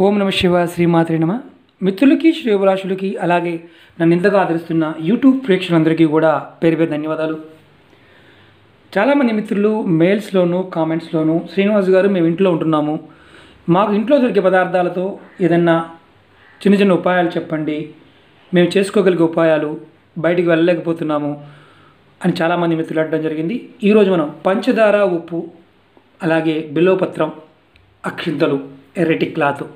ఓం నమ శివ శ్రీమాత్రే నమ. మిత్రులకి శ్రేయోభిలాషులకి అలాగే నన్ను ఇంతగా ఆదరిస్తున్న యూట్యూబ్ ప్రేక్షకులందరికీ కూడా పేరు పేరు ధన్యవాదాలు. చాలామంది మిత్రులు మెయిల్స్లోను కామెంట్స్లోను శ్రీనివాస్ గారు మేము ఇంట్లో ఉంటున్నాము, మాకు ఇంట్లో దొరికే పదార్థాలతో ఏదన్నా చిన్న చిన్న ఉపాయాలు చెప్పండి, మేము చేసుకోగలిగే ఉపాయాలు, బయటికి వెళ్ళలేకపోతున్నాము అని చాలామంది మిత్రులు అడగడం జరిగింది. ఈరోజు మనం పంచదార, ఉప్పు, అలాగే బిల్వపత్రం, అక్షింతలు, ఎర్రటి క్లాత్,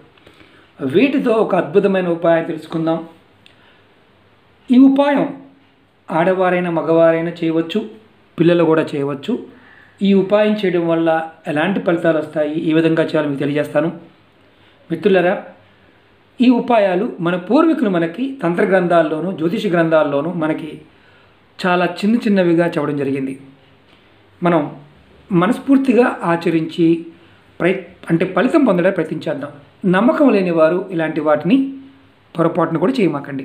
వీటితో ఒక అద్భుతమైన ఉపాయం తెలుసుకుందాం. ఈ ఉపాయం ఆడవారైనా మగవారైనా చేయవచ్చు, పిల్లలు కూడా చేయవచ్చు. ఈ ఉపాయం చేయడం వల్ల ఎలాంటి ఫలితాలు వస్తాయి, ఏ విధంగా చేయాలో మీకు తెలియజేస్తాను. మిత్రులరా, ఈ ఉపాయాలు మన పూర్వీకులు మనకి తంత్ర గ్రంథాల్లోనూ జ్యోతిష గ్రంథాల్లోనూ మనకి చాలా చిన్నవిగా చెప్పడం జరిగింది. మనం మనస్ఫూర్తిగా ఆచరించి ఫలితం పొందడానికి ప్రయత్నించేద్దాం. నమ్మకం లేని వారు ఇలాంటి వాటిని పొరపాటును కూడా చేయమాకండి.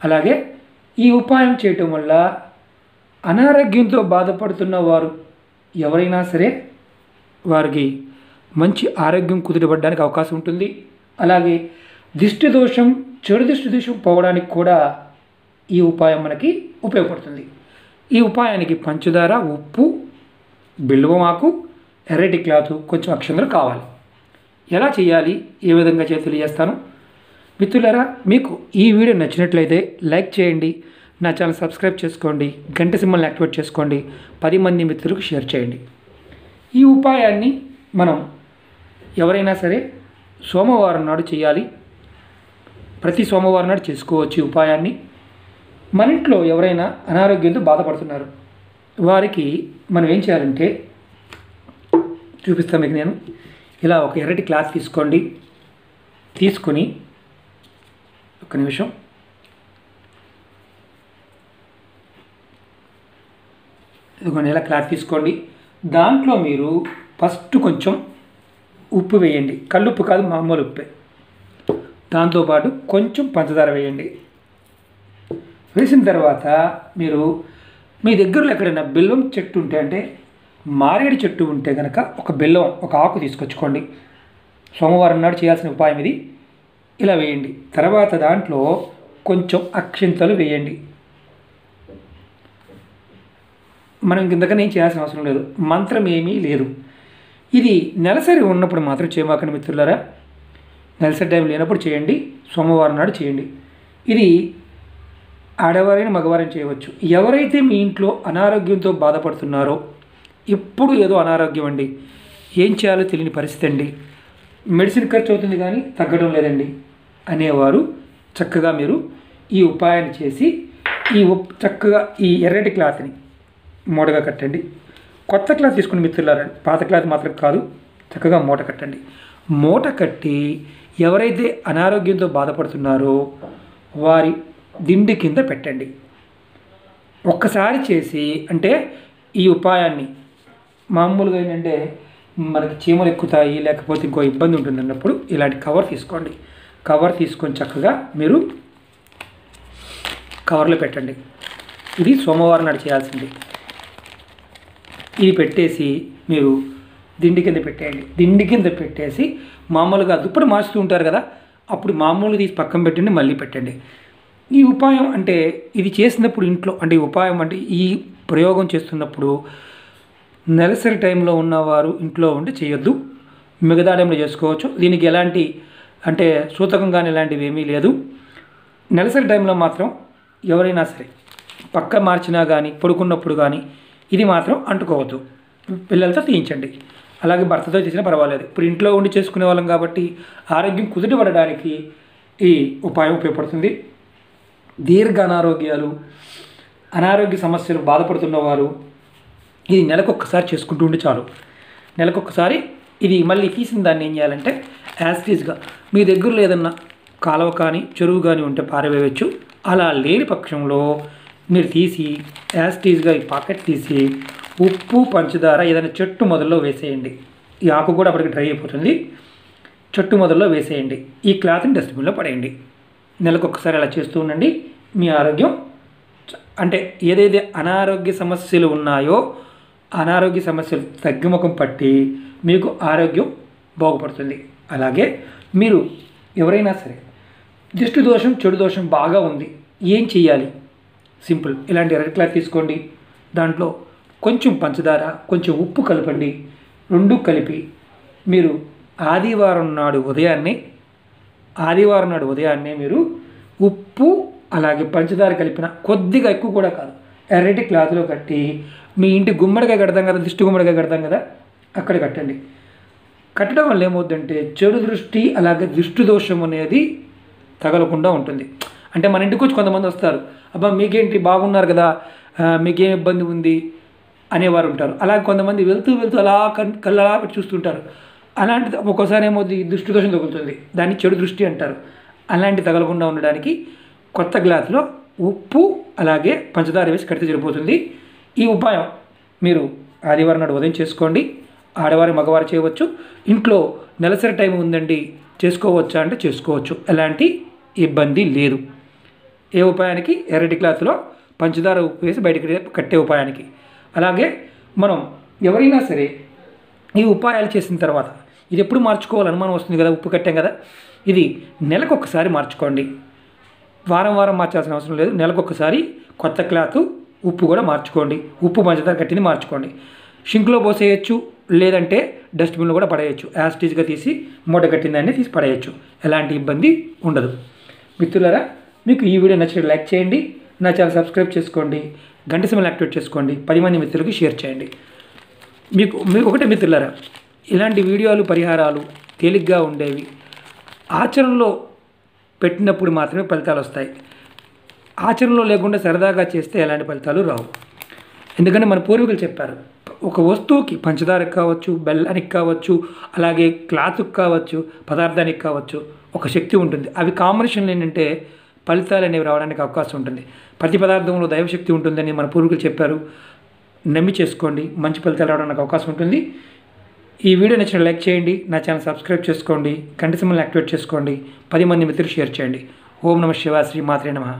అలాగే ఈ ఉపాయం చేయటం వల్ల అనారోగ్యంతో బాధపడుతున్న వారు ఎవరైనా సరే వారికి మంచి ఆరోగ్యం కుదుటపడడానికి అవకాశం ఉంటుంది. అలాగే దిష్టి దోషం, చెడు దిష్టి దోషం పోవడానికి కూడా ఈ ఉపాయం మనకి ఉపయోగపడుతుంది. ఈ ఉపాయానికి పంచదార, ఉప్పు, బిల్వమాకు, ఎర్రటి క్లాత్, కొంచెం అక్షంతలు కావాలి. ఎలా చేయాలి, ఏ విధంగా చేయాలి తెలియజేస్తాను. మిత్రులారా, మీకు ఈ వీడియో నచ్చినట్లయితే లైక్ చేయండి, నా ఛానల్ సబ్స్క్రైబ్ చేసుకోండి, గంట సింబల్ని యాక్టివేట్ చేసుకోండి, 10 మంది మిత్రులకు షేర్ చేయండి. ఈ ఉపాయాన్ని మనం ఎవరైనా సరే సోమవారం నాడు చేయాలి. ప్రతి సోమవారం నాడు చేసుకోవచ్చు ఈ ఉపాయాన్ని. మన ఇంట్లో ఎవరైనా అనారోగ్యంతో బాధపడుతున్నారు, వారికి మనం ఏం చేయాలంటే చూపిస్తాను మీకు. నేను ఇలా ఒక ఎర్రటి క్లాత్ తీసుకోండి. తీసుకొని ఒక్క నిమిషం, ఇదిగోండి ఇలా క్లాత్ తీసుకోండి. దాంట్లో మీరు ఫస్ట్ కొంచెం ఉప్పు వేయండి. కల్లుప్పు కాదు, మామూలు ఉప్పే. దాంతోపాటు కొంచెం పంచదార వేయండి. వేసిన తర్వాత మీరు మీ దగ్గరలో ఎక్కడైనా బెల్లం చెట్టు ఉంటే, అంటే మారేడు చెట్టు ఉంటే కనుక ఒక ఆకు తీసుకొచ్చుకోండి. సోమవారం నాడు చేయాల్సిన ఉపాయం ఇది. ఇలా వేయండి. తర్వాత దాంట్లో కొంచెం అక్షింతలు వేయండి. మనం ఇంతకన్నా ఏం చేయాల్సిన అవసరం లేదు, మంత్రం ఏమీ లేదు. ఇది నెలసరి ఉన్నప్పుడు మాత్రం చేయమాకండి మిత్రులారా. నెలసరి టైం లేనప్పుడు చేయండి, సోమవారం నాడు చేయండి. ఇది ఆడవారైనా మగవారైనా చేయవచ్చు. ఎవరైతే మీ ఇంట్లో అనారోగ్యంతో బాధపడుతున్నారో, ఇప్పుడు ఏదో అనారోగ్యం అండి, ఏం చేయాలో తెలియని పరిస్థితి అండి, మెడిసిన్ ఖర్చు అవుతుంది కానీ తగ్గడం లేదండి అనేవారు చక్కగా మీరు ఈ ఉపాయాన్ని చేసి చక్కగా ఈ ఎర్రటి క్లాత్ని మూటగా కట్టండి. కొత్త క్లాత్ తీసుకుని మిత్రులారా, పాత క్లాత్ మాత్రం కాదు, చక్కగా మూట కట్టండి. మూట కట్టి ఎవరైతే అనారోగ్యంతో బాధపడుతున్నారో వారి దిండి కింద పెట్టండి. ఒక్కసారి చేసి, అంటే ఈ ఉపాయాన్ని మామూలుగా ఏంటంటే మనకి చీమలు ఎక్కుతాయి, లేకపోతే ఇంకో ఇబ్బంది ఉంటుంది అన్నప్పుడు ఇలాంటి కవర్ తీసుకోండి. కవర్ తీసుకొని చక్కగా మీరు కవర్లో పెట్టండి. ఇది సోమవారం నాడు చేయాల్సింది. ఇది పెట్టేసి మీరు దిండి కింద పెట్టేయండి. దిండి కింద పెట్టేసి మామూలుగా దుప్పటి మార్చుతూ ఉంటారు కదా, అప్పుడు మామూలుగా తీసి పక్కన పెట్టండి, మళ్ళీ పెట్టండి. ఈ ఉపాయం అంటే ఇది చేసినప్పుడు ఇంట్లో, అంటే ఈ ఉపాయం అంటే ఈ ప్రయోగం చేస్తున్నప్పుడు నెలసరి టైంలో ఉన్నవారు ఇంట్లో ఉండి చేయొద్దు, మిగతా టైంలో చేసుకోవచ్చు. దీనికి ఎలాంటి అంటే సూతకం కానీ ఇలాంటివి ఏమీ లేదు. నెలసరి టైంలో మాత్రం ఎవరైనా సరే పక్క మార్చినా కానీ పడుకున్నప్పుడు కానీ ఇది మాత్రం అంటుకోవద్దు. పిల్లలతో తీయించండి, అలాగే భర్తతో చేసినా పర్వాలేదు. ఇప్పుడు ఇంట్లో ఉండి చేసుకునే వాళ్ళం కాబట్టి ఆరోగ్యం కుదుటపడడానికి ఈ ఉపాయం ఉపయోగపడుతుంది. దీర్ఘ అనారోగ్య సమస్యలు బాధపడుతున్నవారు ఇది నెలకొక్కసారి చేసుకుంటూ ఉండి చాలు. నెలకొక్కసారి ఇది మళ్ళీ తీసిన దాన్ని ఏం చేయాలంటే యాస్టీజ్గా మీ దగ్గరలో ఏదన్నా కాలువ కానీ చెరువు కానీ ఉంటే పారవేయవచ్చు. అలా లేని పక్షంలో మీరు తీసి యాస్టీజ్గా ఈ పాకెట్ తీసి ఉప్పు, పంచదార ఏదైనా చెట్టు మొదల్లో వేసేయండి. ఈ ఆకు కూడా అప్పటికి డ్రై అయిపోతుంది. చెట్టు మొదల్లో వేసేయండి. ఈ క్లాత్ని డస్ట్బిన్లో పడేయండి. నెలకొక్కసారి అలా చేస్తూ ఉండండి. మీ ఆరోగ్యం అంటే ఏదైతే అనారోగ్య సమస్యలు ఉన్నాయో అనారోగ్య సమస్యలు తగ్గుముఖం పట్టి మీకు ఆరోగ్యం బాగుపడుతుంది. అలాగే మీరు ఎవరైనా సరే దిష్టి దోషం చెడు దోషం బాగా ఉంది, ఏం చేయాలి? సింపుల్. ఇలాంటి రెడ్ క్లాత్ తీసుకోండి, దాంట్లో కొంచెం పంచదార కొంచెం ఉప్పు కలపండి. రెండు కలిపి మీరు ఆదివారం నాడు ఉదయాన్నే మీరు ఉప్పు అలాగే పంచదార కలిపిన కొద్దిగా, ఎక్కువ కూడా కాదు, ఎర్రటి క్లాత్లో కట్టి మీ ఇంటి గుమ్మడికాయ కడతాం కదా, దిష్టి గుమ్మడికాయ కడతాం కదా, అక్కడ కట్టండి. కట్టడం వల్ల ఏమవుతుందంటే చెడు దృష్టి అలాగే దిష్టి దోషం అనేది తగలకుండా ఉంటుంది. అంటే మన ఇంటికి వచ్చి కొంతమంది వస్తారు, అబ్బా మీకేంటి బాగున్నారు కదా, మీకేం ఇబ్బంది ఉంది అనేవారు ఉంటారు. అలాగే కొంతమంది వెళ్తూ అలా కళ్ళలా పెట్టి చూస్తుంటారు. అలాంటిది ఒక్కోసారి ఏమవుతుంది, దిష్టి దోషం తగులుతుంది, దాన్ని చెడు దృష్టి అంటారు. అలాంటి తగలకుండా ఉండడానికి కొత్త గ్లాసులో ఉప్పు అలాగే పంచదార వేసి కడితే సరిపోతుంది. ఈ ఉపాయం మీరు ఆదివారం నాడు ఉదయం చేసుకోండి. ఆడవారు మగవారు చేయవచ్చు. ఇంట్లో నెలసరి టైం ఉందండి చేసుకోవచ్చా అంటే చేసుకోవచ్చు, ఎలాంటి ఇబ్బంది లేదు. ఏ ఉపాయానికి? ఎర్రటి క్లాత్లో పంచదార ఉప్పు వేసి బయటికి కట్టే ఉపాయానికి. అలాగే మనం ఎవరైనా సరే ఈ ఉపాయాలు చేసిన తర్వాత ఇది ఎప్పుడు మార్చుకోవాలి అనుమానం వస్తుంది కదా, ఉప్పు కట్టాం కదా, ఇది నెలకొకసారి మార్చుకోండి. వారం మార్చాల్సిన అవసరం లేదు. నెలకొకసారి కొత్త క్లాత్ ఉప్పు కూడా మార్చుకోండి. ఉప్పు పంచదార కట్టింది మార్చుకోండి. షింక్లో పోసేయచ్చు, లేదంటే డస్ట్బిన్లో కూడా పడేయచ్చు. యాస్టీజ్గా తీసి మూట కట్టిందాన్ని తీసి పడేయచ్చు, ఎలాంటి ఇబ్బంది ఉండదు. మిత్రులారా, మీకు ఈ వీడియో నచ్చినట్టు లైక్ చేయండి, నా ఛానల్ సబ్స్క్రైబ్ చేసుకోండి, గంట సింబల్ యాక్టివేట్ చేసుకోండి, 10 మంది మిత్రులకి షేర్ చేయండి. మీకు ఒకటే మిత్రులారా, ఇలాంటి వీడియోలు పరిహారాలు తేలిగ్గా ఉండేవి ఆచరణలో పెట్టినప్పుడు మాత్రమే ఫలితాలు వస్తాయి. ఆచరణలో లేకుండా సరదాగా చేస్తే ఎలాంటి ఫలితాలు రావు. ఎందుకంటే మన పూర్వీకులు చెప్పారు, ఒక వస్తువుకి పంచదారకు కావచ్చు, బెల్లానికి కావచ్చు, అలాగే క్లాత్కి కావచ్చు, పదార్థానికి కావచ్చు ఒక శక్తి ఉంటుంది. అవి కాంబినేషన్లు ఏంటంటే ఫలితాలు అనేవి రావడానికి అవకాశం ఉంటుంది. ప్రతి పదార్థంలో దైవశక్తి ఉంటుందని మన పూర్వీకులు చెప్పారు. నమ్మి చేసుకోండి, మంచి ఫలితాలు రావడానికి అవకాశం ఉంటుంది. ఈ వీడియో నచ్చిన లైక్ చేయండి, నా ఛానల్ సబ్స్క్రైబ్ చేసుకోండి, గంట సింబల్ యాక్టివేట్ చేసుకోండి, 10 మంది మిత్రులు షేర్ చేయండి. ఓం నమః శివాయ, శ్రీ మాత్రే నమః.